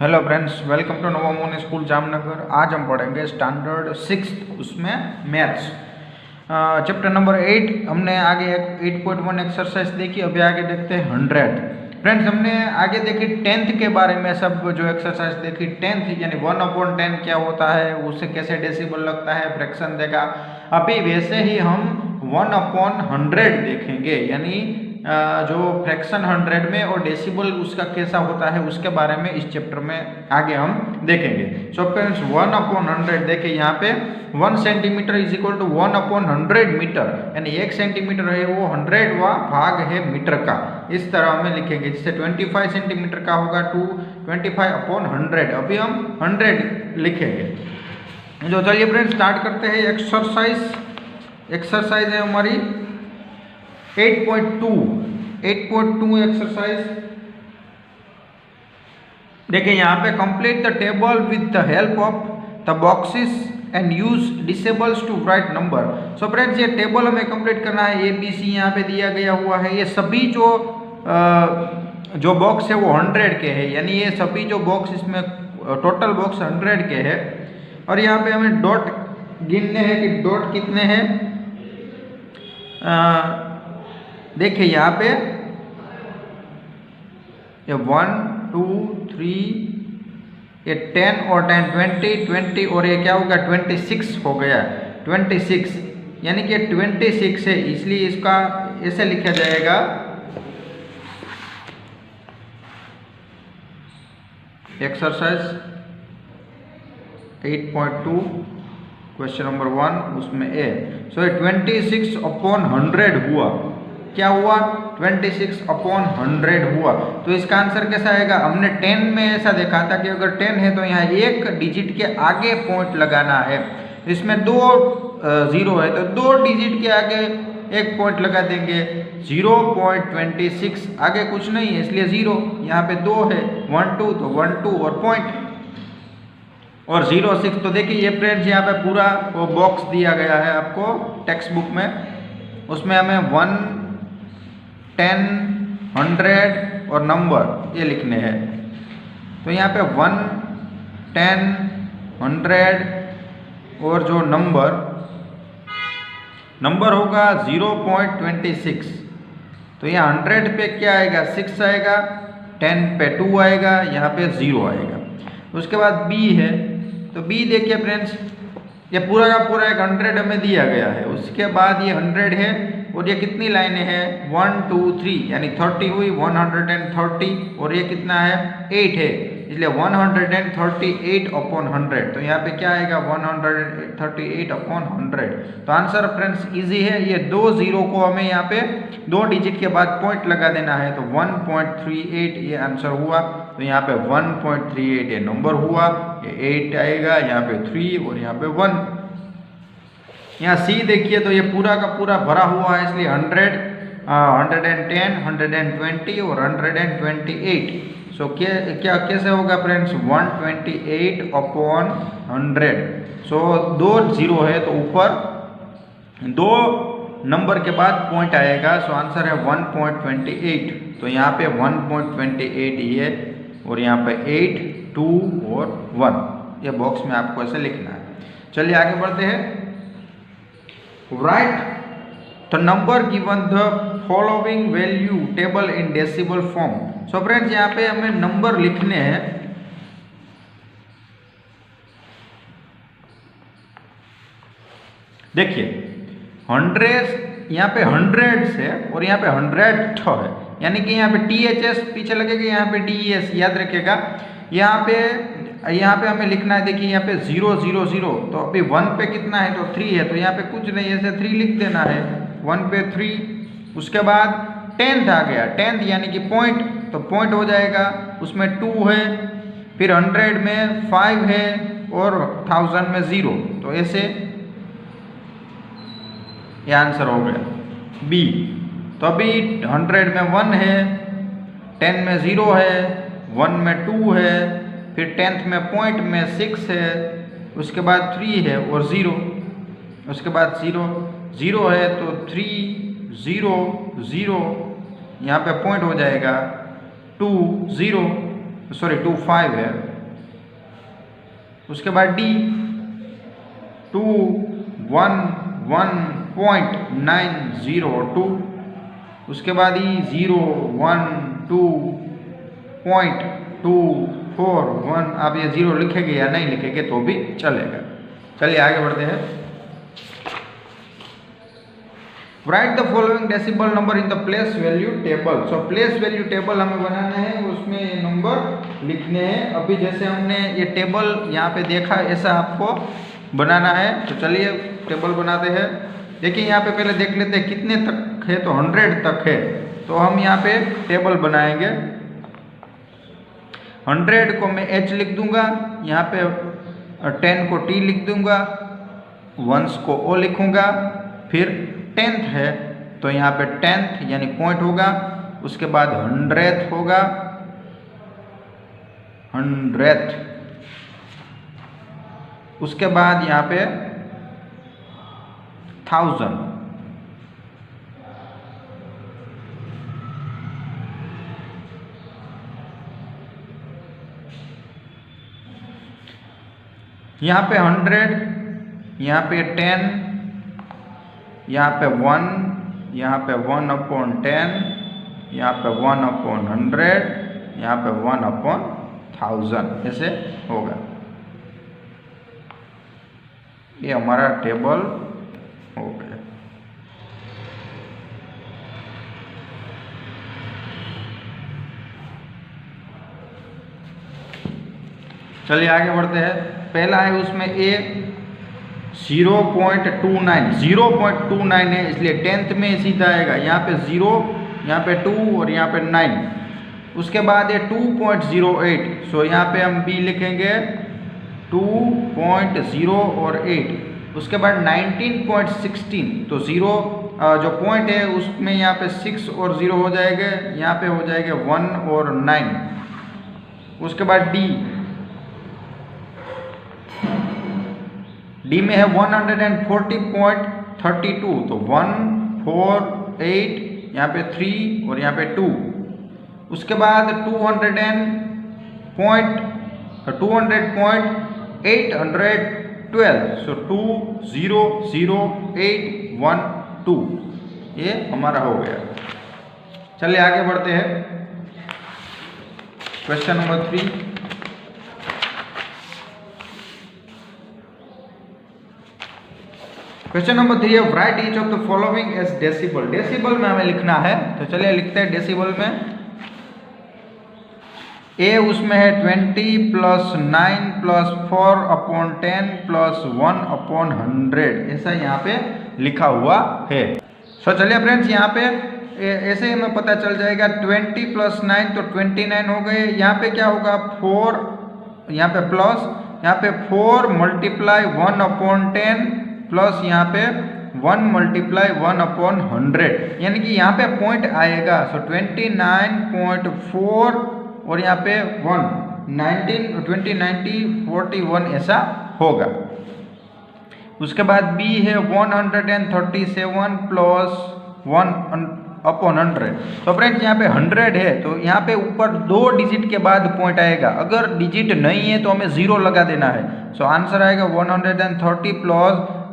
Hello friends, welcome to नवोमोनी school Jamnagar. आज हम पढ़ेंगे स्टैंडर्ड 6 उसमें मैथ्स चैप्टर नंबर 8। हमने आगे 8.1 एक्सरसाइज देखी, अभी आगे देखते हैं 100। फ्रेंड्स, हमने आगे देखी 10th के बारे में, सब जो एक्सरसाइज देखी 10th यानी 1/10 क्या होता है, उससे कैसे डेसिबल लगता है, फ्रैक्शन देखा। अभी वैसे ही हम 1/100 देखेंगे, यानी जो फ्रैक्शन 100 में और डेसिबल उसका कैसा होता है उसके बारे में इस चैप्टर में आगे हम देखेंगे। सो फ्रेंड्स, 1/100 देखिए, यहाँ पे 1 centimetre is equal to 1/100 metre, यानी 1 सेंटीमीटर है वो 100वां भाग है मीटर का। इस तरह हमें लिखेंगे, जिससे 25 सेंटीमीटर का होगा 25/100। अभी हम 100 लिखेंगे। जो चलिए फ्रेंड्स स्टार्ट करते हैं एक्सरसाइज है हमारी 8.2 एक्सरसाइज। देखिए यहाँ पे complete the table with the help of the boxes and use decibels to write number. So friends, ये टेबल हमें कंप्लीट करना है। ABC यहाँ पे दिया गया हुआ है। ये सभी जो बॉक्स है वो 100 के है, यानी ये सभी जो बॉक्स इसमें टोटल बॉक्स 100 के है। और यहाँ पे हमें डॉट गिनने हैं कि डॉट कितने हैं। देखिए यहाँ पे ये 1 2 3 ये 10 और 10 20 और ये क्या होगा 26 हो गया। 26 यानी कि 26 है, इसलिए इसका ऐसे लिखा जाएगा एक्सरसाइज 8.2 क्वेश्चन नंबर 1 उसमें ए। सो 26/100 हुआ। क्या हुआ? 26/100 हुआ। तो इसका आंसर कैसा आएगा? हमने 10 में ऐसा देखा था कि अगर 10 है तो यहाँ एक डिजिट के आगे पॉइंट लगाना है। इसमें 2 0 है तो 2 डिजिट के आगे एक पॉइंट लगा देंगे। 0.26 आगे कुछ नहीं है, इसलिए 0। यहाँ पे 2 है, 1 2 तो 1 2 और पॉइंट और 0 6। तो देखिए ये फ्रेंड्स यहाँ पे पूरा वो बॉक्स दिया गया है आपको टेक्स्ट बुक में। उसमें हमें 1 10 100 और नंबर ये लिखने हैं। तो यहाँ पे 1 10 100 और जो नंबर होगा 0.26। तो यहाँ 100 पे क्या आएगा? 6 आएगा, 10 पे 2 आएगा, यहाँ पे 0 आएगा। उसके बाद B है, तो B देखिए फ्रेंड्स, ये पूरा का पूरा एक 100 हमें दिया गया है। उसके बाद ये 100 है और ये कितनी लाइनें हैं? 1 2 3 यानी 30 हुई, 130 और ये कितना है? 8 है, इसलिए 138/100। तो यहाँ पे क्या आएगा? 138/100। तो आंसर फ्रेंड्स इजी है। ये 2 0 को हमें यहाँ पे 2 डिजिट के बाद पॉइंट लगा देना है, तो 1.38 ये आंसर हुआ। तो यहाँ पे 1.38 ये नंबर हुआ, ये 8 आएगा, यहाँ पे 3 और यहाँ पे 1। यहाँ C देखिए तो ये पूरा का पूरा भरा हुआ है, इसलिए 100 110 120 और 128। सो क्या कैसे होगा फ्रेंड्स? 128/100। सो 2 0 है तो ऊपर 2 नंबर के बाद पॉइंट आएगा। सो आंसर है 1.28। तो यहाँ पे 1.28 ये और यहाँ पे 8 2 और 1 ये बॉक्स में आपको ऐसे लिखना है। चलिए आगे बढ़ते हैं। Right the number given the following value table in decibel form. So friends, यहाँ पे हमें नंबर लिखने हैं। देखिए 100 यहाँ पे 100 है और यहाँ पे 100 है, यानी कि यहाँ पे THS पीछे लगेगा, यहाँ पे DES याद रखिएगा। यहाँ पे हमें लिखना है। देखिए यहाँ पे 0 0 0, तो अभी 1 पे कितना है? तो 3 है, तो यहाँ पे कुछ नहीं, ऐसे 3 लिख देना है। 1 पे 3। उसके बाद 10th आ गया, 10th यानी कि पॉइंट, तो पॉइंट हो जाएगा। उसमें 2 है, फिर 100 में 5 है और 1000 में 0, तो ऐसे ये आंसर हो गया B। तो अभी 100 में 1 है, 10 में 0 है, 1 में 2 है, फिर 10th में पॉइंट में 6 है, उसके बाद 3 है और 0, उसके बाद 0 है तो 3 0 0 यहाँ पे पॉइंट हो जाएगा 2 0 2 5 है उसके बाद D 211.902, उसके बाद E 012.241। आप ये 0 लिखेंगे या नहीं लिखेंगे तो भी चलेगा। चलिए आगे बढ़ते हैं। Right the following decibel number in the place value table. So place value table हमें बनाना है, उसमें ये नंबर लिखने हैं। अभी जैसे हमने ये टेबल यहाँ पे देखा ऐसा आपको बनाना है। तो चलिए टेबल बनाते हैं। देखिए यहाँ पे पहले देख लेते हैं कितने तक है, तो 100 तक है। तो हम यहाँ पे टेबल बनाएंगे। 100 को मैं H लिख दूंगा, यहाँ पे 10 को T लिख दूंगा, 1s को O लिखूंगा, फिर 10th है तो यहाँ पे 10th यानी पॉइंट होगा, उसके बाद 100th होगा, 100th, उसके बाद यहाँ पे 1000, यहाँ पे 100, यहाँ पे 10, यहाँ पे 1, यहाँ पे 1/10, यहाँ पे 1/100, यहाँ पे 1/1000, ऐसे होगा। ये हमारा टेबल हो गया। चलिए आगे बढ़ते हैं। पहला है उसमें A 0.29 है, इसलिए 10th में सीधा आएगा। यहाँ पे 0, यहाँ पे 2 और यहाँ पे 9। उसके बाद है 2.08, सो यहाँ पे हम B लिखेंगे 2.0 और 8। उसके बाद 19.16, तो 0 जो पॉइंट है उसमें यहाँ पे 6 और 0 हो जाएगा, यहाँ पे हो जाएगा 1 और 9। उसके बाद D में है 140.32, तो 148, यहाँ पे 3 और यहाँ पे 2। उसके बाद 200.812, सो 200812, ये हमारा हो गया। चलिए आगे बढ़ते हैं। Question number 3। क्वेश्चन नंबर 3 है write each of the following as decibel. Decibel में हमें लिखना है, तो चलिए लिखते हैं डेसिबल में। A उसमें है 20 + 9 + 4/10 + 1/100, ऐसा यहाँ पे लिखा हुआ है। सो चलिए फ्रेंड्स, यहाँ पे ऐसे ही हमें पता चल जाएगा 20 + 9 तो 29 हो गए। यहाँ पे क्या होगा 4, यहाँ पे प्लस, यहाँ पे 4 × 1/10 प्लस यहाँ पे 1 × 1/100, यानी कि यहाँ पे पॉइंट आएगा। सो 29.4 और यहाँ पे 1, 19, 20, 90, 41 ऐसा होगा। उसके बाद B है 137 + 1/100। तो फ्रेंड्स यहाँ पे 100 है, तो यहाँ पे ऊपर 2 डिजिट के बाद पॉइंट आएगा। अगर डिजिट नहीं है तो हमें 0 लगा देना है। सो आंसर आएगा 130 +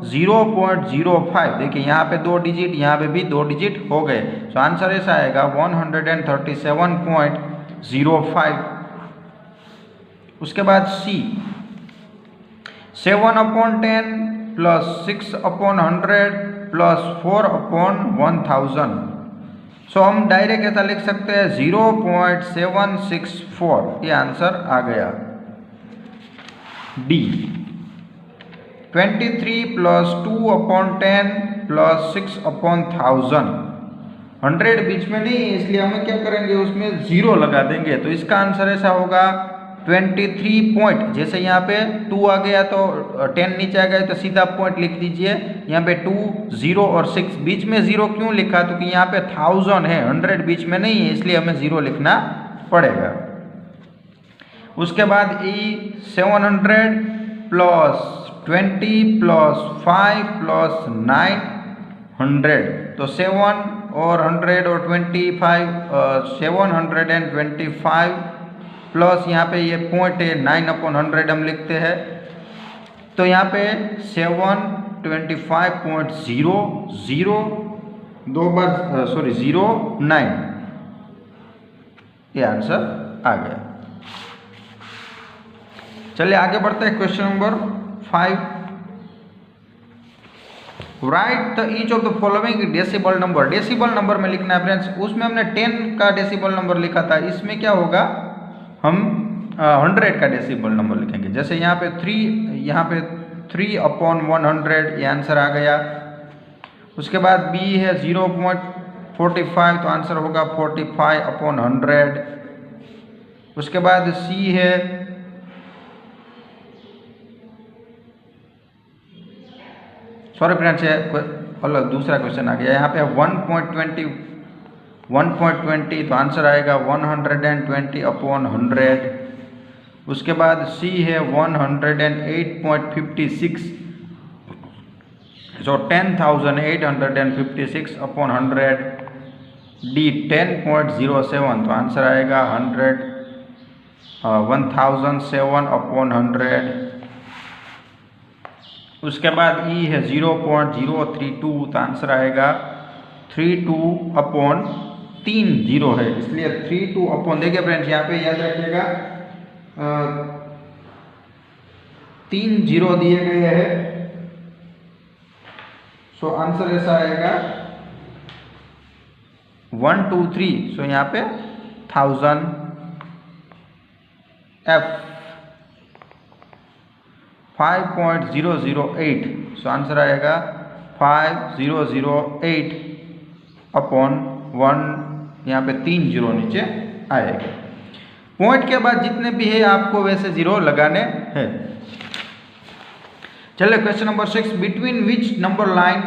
0.05। देखिए यहाँ पे 2 डिजिट, यहाँ पे भी 2 डिजिट हो गए। सो आंसर ऐसा आएगा 137.05। उसके बाद C 7/10 + 6/100 + 4/1000। सो हम डायरेक्ट ऐसा लिख सकते हैं 0.764, ये आंसर आ गया। D 23 + 2/10 + 6/1000। 100 बीच में नहीं है, इसलिए हमें क्या करेंगे उसमें 0 लगा देंगे। तो इसका आंसर ऐसा होगा 23 पॉइंट। जैसे यहाँ पे 2 आ गया तो 10 नीचे आ गया तो सीधा पॉइंट लिख दीजिए। यहाँ पे 2, 0 और 6, बीच में 0 क्यों लिखा? क्योंकि यहाँ पे 1000 है, 100 बीच में नहीं है, इसलिए हमें 0 लिखना पड़ेगा। उसके बाद E 700 + 20 + 5 + 900, तो 7 और 100 और 25, 725 प्लस यहाँ पे ये पॉइंट है 9/100 हम लिखते हैं, तो यहाँ पे 725.00 दो बार 09 ये आंसर आ गया। चलिए आगे बढ़ते हैं question number 5। Right the each of the following decibel number. Decibel number में लिखना है फ्रेंड्स। उसमें हमने 10 का डेसिबल नंबर लिखा था, इसमें क्या होगा, हम 100 का डेसिबल नंबर लिखेंगे। जैसे यहाँ पे 3/100 ये आंसर आ गया। उसके बाद बी है 0.45 तो आंसर होगा 45/100। उसके बाद सी है सॉरी फ्रेंड्स अलग दूसरा क्वेश्चन आ गया। यहाँ पे 1.20 तो आंसर आएगा 120/100। उसके बाद सी है 108.56 so 10,856/100। डी 10.07 तो आंसर आएगा 1007/100। उसके बाद ई है 0.032 तो आंसर आएगा 32/3 है, इसलिए 32 देखिए फ्रेंड्स यहाँ पे याद रखिएगा 3 0 दिए गए हैं। सो आंसर ऐसा आएगा 1 2 3 सो यहाँ पे 1000 F 5.008 सो आंसर आएगा 5008/1। यहाँ पे 3 0 नीचे आएगा। पॉइंट के बाद जितने भी है आपको वैसे 0 लगाने हैं। चलिए question number 6। Between which number line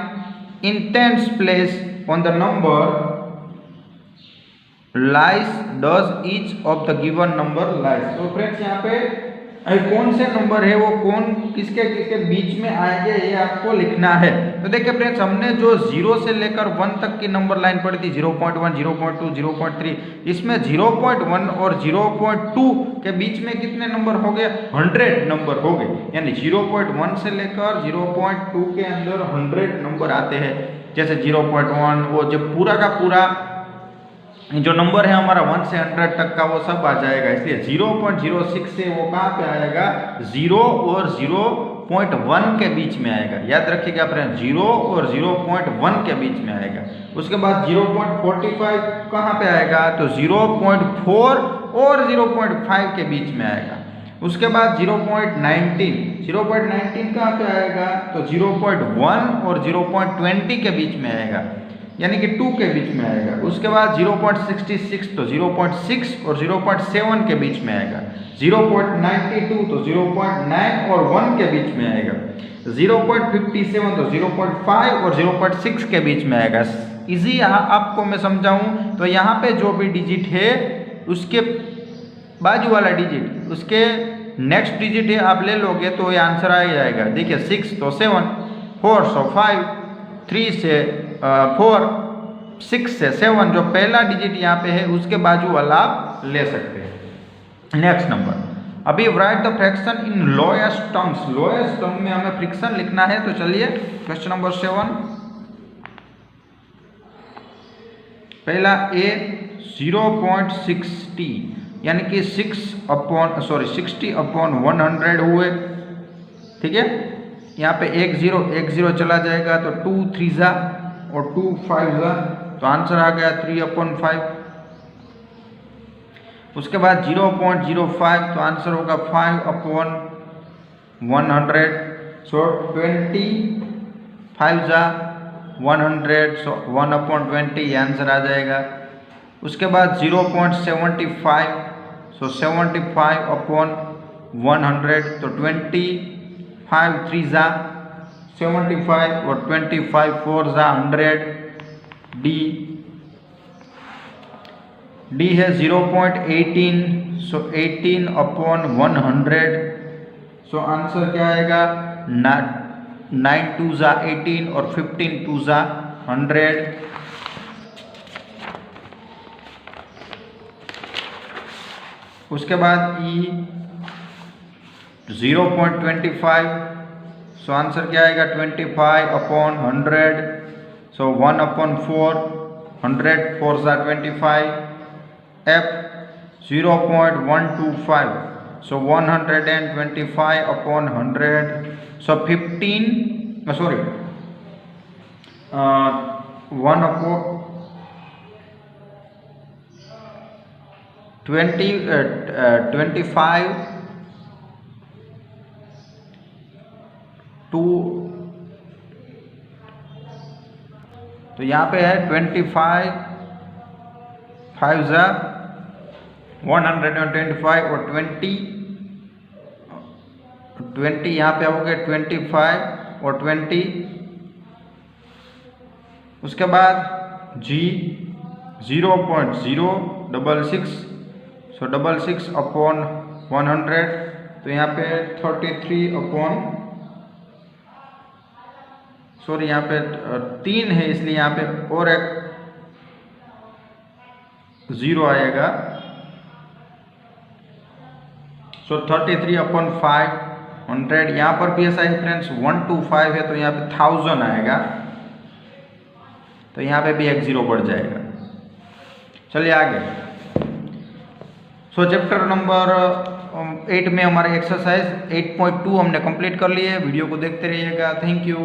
in tens place on the number lies does each of the given number lies. तो फ्रेंड्स यहाँ पे कौन से नंबर है वो कौन किसके किसके बीच में आएंगे ये आपको लिखना है। तो देखिए फ्रेंड्स हमने जो 0 से लेकर 1 तक की नंबर लाइन पढ़ी थी 0.1 0.2 0.3, इसमें 0.1 और 0.2 के बीच में कितने नंबर हो गए, 100 नंबर हो गए। यानी 0.1 से लेकर 0.2 के अंदर 100 नंबर आते हैं। जैसे 0.1 वो जब पूरा का पूरा जो नंबर है हमारा 1 से 100 तक का वो सब आ जाएगा। इसलिए 0.06 से वो कहाँ पे आएगा, 0 और 0.1 के बीच में आएगा। याद रखिएगा फ्रेंड 0 और 0.1 के बीच में आएगा। उसके बाद 0.45 कहाँ पे आएगा, तो 0.4 और 0.5 के बीच में आएगा। उसके बाद 0.19 कहाँ पे आएगा, तो 0.1 और 0.20 के बीच में आएगा, यानी कि 2 के बीच में आएगा। उसके बाद 0.66 तो 0.6 और 0.7 के बीच में आएगा। 0.92 तो 0.9 और 1 के बीच में आएगा। 0.57 तो 0.5 और 0.6 के बीच में आएगा। इजी आपको मैं समझाऊं तो यहाँ पे जो भी डिजिट है उसके बाजू वाला डिजिट उसके नेक्स्ट डिजिट है आप ले लोगे तो ये आंसर आ जाएगा। देखिए 6 तो 7, 4 तो 5, 3 से 4, 6 से 7 जो पहला डिजिट यहाँ पे है उसके बाजू वाला आप ले सकते हैं। नेक्स्ट नंबर अभी right the fraction in lowest terms. Lowest term में हमें फ्रैक्शन लिखना है। तो चलिए क्वेश्चन नंबर 7 पहला ए 0.60 यानी कि 60/100 हुए, ठीक है। यहाँ पे 1 0 चला जाएगा तो 2 3 जा और 2 5 जा तो आंसर आ गया 3/5। उसके बाद 0.05 तो आंसर होगा 5/100 सो 25 जा 100 सो 1/20 ये आंसर आ जाएगा। उसके बाद 0.75 सो 75/100 तो 25 3 जा 75 और 25 4 जा 100। डी है 0.18 सो 18/100 सो आंसर क्या आएगा 9 2 जा 18 और 15 2 जा 100। उसके बाद ई 0.25 सो आंसर क्या आएगा 25/100. सो 1/4, 100 4s are 25. F 0.125. So 125/100. So 15. Sorry. 25 to, तो यहाँ पे है 25 5 ज़ा 125 और 20 यहाँ पे आओगे 25 और 20. उसके बाद G 0.066. सो 66/100. तो यहाँ पे 33 सॉरी यहाँ पे 3 है इसलिए यहाँ पे और एक 0 आएगा. सो 33/500. यहाँ पर भी ऐसा है फ्रेंड्स 1 to 5 है तो यहाँ पे 1000 आएगा. तो यहाँ पे भी एक 0 बढ़ जाएगा. चलिए आगे. सो चैप्टर नंबर 8 में हमारे एक्सरसाइज 8.2 हमने कंप्लीट कर लिए. वीडियो को देखते रहिएगा. Thank you.